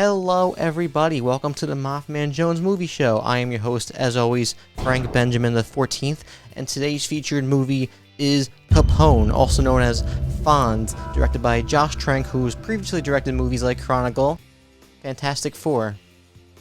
Hello, everybody. Welcome to the MaffmanJones movie show. I am your host, as always, Frank Benjamin the 14th, and today's featured movie is Capone, also known as Fonz, directed by Josh Trank, who's previously directed movies like Chronicle, Fantastic Four.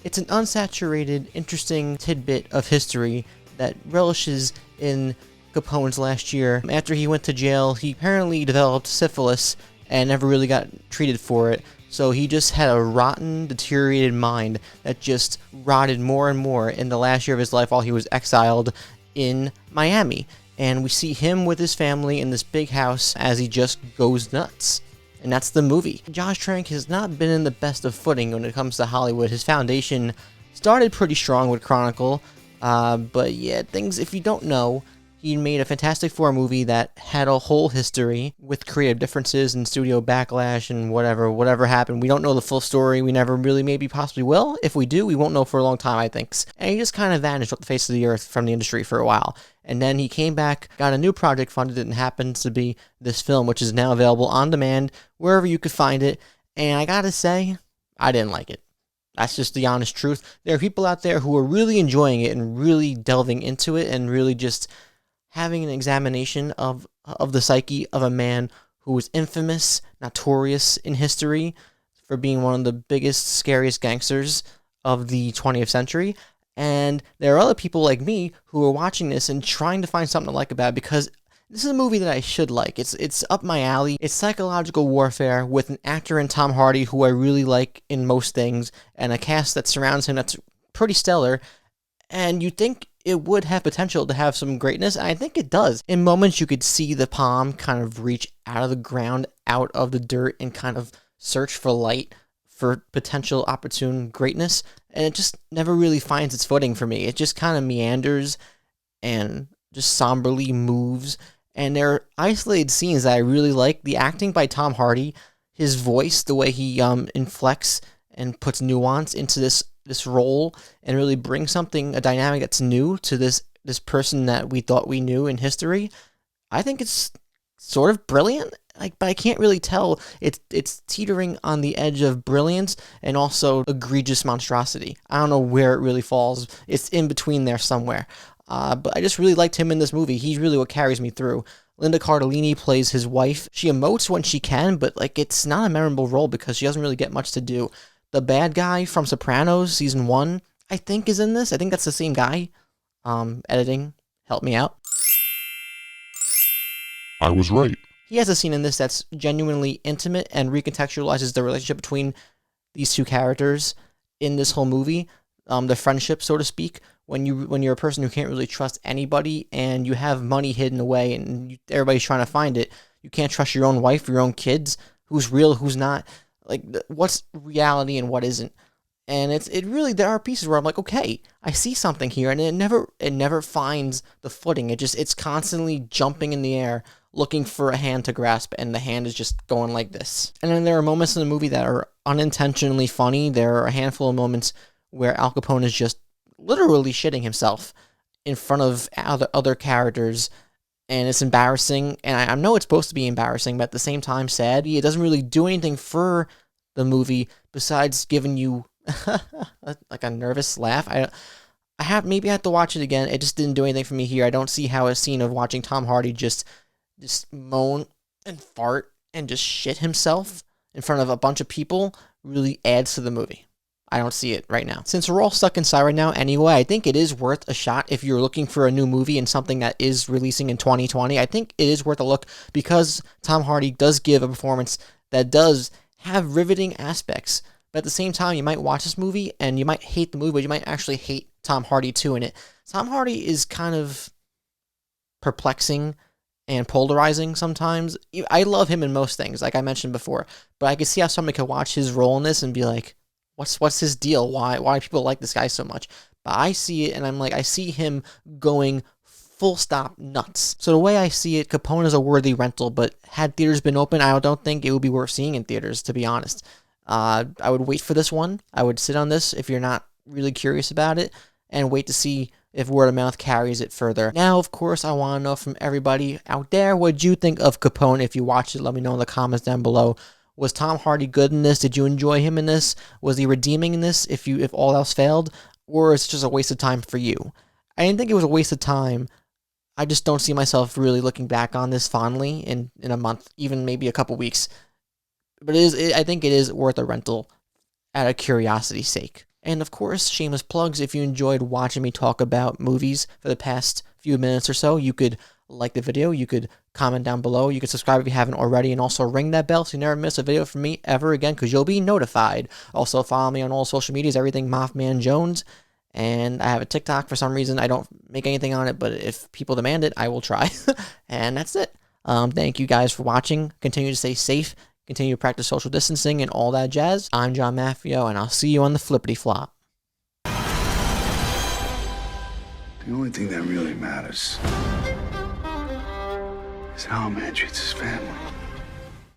It's an unsaturated, interesting tidbit of history that relishes in Capone's last year. After he went to jail, he apparently developed syphilis and never really got treated for it. So he just had a rotten, deteriorated mind that just rotted more and more in the last year of his life while he was exiled in Miami. And we see him with his family in this big house as he just goes nuts. And that's the movie. Josh Trank has not been in the best of footing when it comes to Hollywood. His foundation started pretty strong with Chronicle, but yeah, if you don't know, he made a Fantastic Four movie that had a whole history with creative differences and studio backlash and whatever happened. We don't know the full story. We never really maybe possibly will. If we do, we won't know for a long time, I think. And he just kind of vanished off the face of the earth from the industry for a while. And then he came back, got a new project funded, and happens to be this film, which is now available on demand, wherever you could find it. And I gotta say, I didn't like it. That's just the honest truth. There are people out there who are really enjoying it and really delving into it and really just having an examination of the psyche of a man who was infamous, notorious in history for being one of the biggest, scariest gangsters of the 20th century. And there are other people like me who are watching this and trying to find something to like about it because this is a movie that I should like. It's up my alley. It's psychological warfare with an actor in Tom Hardy who I really like in most things, and a cast that surrounds him that's pretty stellar. And you think it would have potential to have some greatness, and I think it does. In moments, you could see the palm kind of reach out of the ground, out of the dirt, and kind of search for light, for potential opportune greatness, and it just never really finds its footing for me. It just kind of meanders and just somberly moves, and there are isolated scenes that I really like. The acting by Tom Hardy, his voice, the way he inflects and puts nuance into this role and really brings a dynamic that's new to this person that we thought we knew in history. I think it's sort of brilliant, but I can't really tell. It's teetering on the edge of brilliance and also egregious monstrosity. I don't know where it really falls. It's in between there somewhere. But I just really liked him in this movie. He's really what carries me through. Linda Cardellini plays his wife. She emotes when she can, but it's not a memorable role because she doesn't really get much to do. The bad guy from Sopranos, season 1, I think is in this. I think that's the same guy. Editing, help me out. I was right. He has a scene in this that's genuinely intimate and recontextualizes the relationship between these two characters in this whole movie. The friendship, so to speak, when you're a person who can't really trust anybody and you have money hidden away and everybody's trying to find it. You can't trust your own wife, your own kids, who's real, who's not. What's reality and what isn't. And it really, there are pieces where I'm like, okay, I see something here, and it never finds the footing. It's constantly jumping in the air, looking for a hand to grasp, and the hand is just going like this. And then there are moments in the movie that are unintentionally funny. There are a handful of moments where Al Capone is just literally shitting himself in front of other characters, and it's embarrassing, and I know it's supposed to be embarrassing, but at the same time, sad. It doesn't really do anything for the movie besides giving you a nervous laugh. Maybe I have to watch it again. It just didn't do anything for me here. I don't see how a scene of watching Tom Hardy just moan and fart and just shit himself in front of a bunch of people really adds to the movie. I don't see it right now. Since we're all stuck inside right now anyway, I think it is worth a shot if you're looking for a new movie and something that is releasing in 2020. I think it is worth a look because Tom Hardy does give a performance that does have riveting aspects. But at the same time, you might watch this movie and you might hate the movie, but you might actually hate Tom Hardy too in it. Tom Hardy is kind of perplexing and polarizing sometimes. I love him in most things, like I mentioned before, but I can see how somebody could watch his role in this and be like, What's his deal? Why do people like this guy so much? But I see it, and I'm like, I see him going full stop nuts. So the way I see it, Capone is a worthy rental, but had theaters been open, I don't think it would be worth seeing in theaters, to be honest. I would wait for this one. I would sit on this if you're not really curious about it, and wait to see if word of mouth carries it further. Now, of course, I want to know from everybody out there, what you think of Capone. If you watched it, let me know in the comments down below Was Tom Hardy good in this? Did you enjoy him in this? Was he redeeming in this if all else failed? Or is it just a waste of time for you? I didn't think it was a waste of time. I just don't see myself really looking back on this fondly in a month, even maybe a couple weeks. But I think it is worth a rental out of curiosity's sake. And of course, shameless plugs, if you enjoyed watching me talk about movies for the past few minutes or so, you could like the video, you could comment down below, you could subscribe if you haven't already, and also ring that bell so you never miss a video from me ever again, because you'll be notified. Also, follow me on all social medias, everything MaffmanJones, and I have a TikTok. For some reason, I don't make anything on it, but if people demand it, I will try. And that's it. Thank you guys for watching. Continue to stay safe. Continue to practice social distancing and all that jazz. I'm John Maffio, and I'll see you on the flippity flop. The only thing that really matters is how a man treats his family.